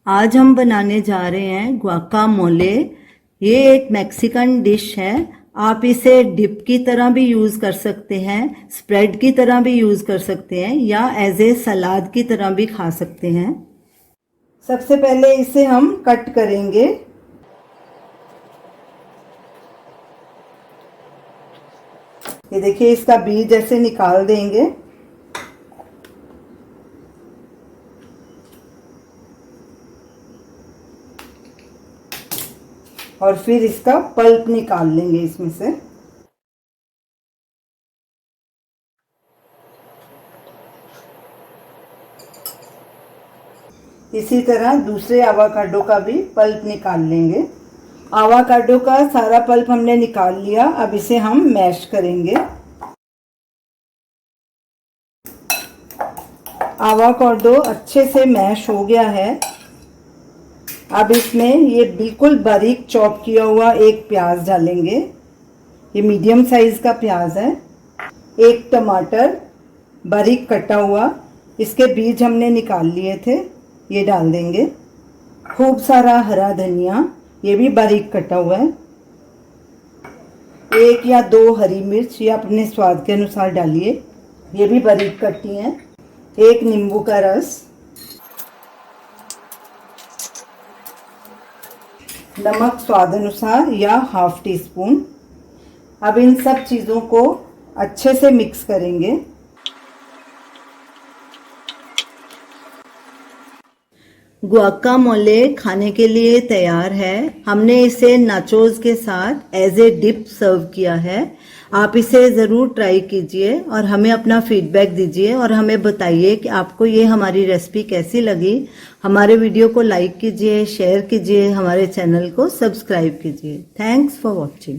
आज हम बनाने जा रहे हैं गुआकामोले। ये एक मैक्सिकन डिश है। आप इसे डिप की तरह भी यूज़ कर सकते हैं, स्प्रेड की तरह भी यूज़ कर सकते हैं या एज ए सलाद की तरह भी खा सकते हैं। सबसे पहले इसे हम कट करेंगे। ये देखिए, इसका बीज ऐसे निकाल देंगे। और फिर इसका पल्प निकाल लेंगे इसमें से। इसी तरह दूसरे आवाकाडो का भी पल्प निकाल लेंगे। आवाकाडो का सारा पल्प हमने निकाल लिया। अब इसे हम मैश करेंगे। आवाकाडो अच्छे से मैश हो गया है। अब इसमें ये बिल्कुल बारीक चॉप किया हुआ एक प्याज डालेंगे। ये मीडियम साइज का प्याज है। एक टमाटर बारीक कटा हुआ, इसके बीज हमने निकाल लिए थे, ये डाल देंगे। खूब सारा हरा धनिया, ये भी बारीक कटा हुआ है। एक या दो हरी मिर्च, ये अपने स्वाद के अनुसार डालिए, ये भी बारीक कटी है। एक नींबू का रस, नमक स्वाद अनुसार या हाफ टी स्पून। अब इन सब चीज़ों को अच्छे से मिक्स करेंगे। गुआकामोले खाने के लिए तैयार है। हमने इसे नाचोस के साथ एज ए डिप सर्व किया है। आप इसे ज़रूर ट्राई कीजिए और हमें अपना फीडबैक दीजिए और हमें बताइए कि आपको ये हमारी रेसिपी कैसी लगी। हमारे वीडियो को लाइक कीजिए, शेयर कीजिए, हमारे चैनल को सब्सक्राइब कीजिए। Thanks for watching.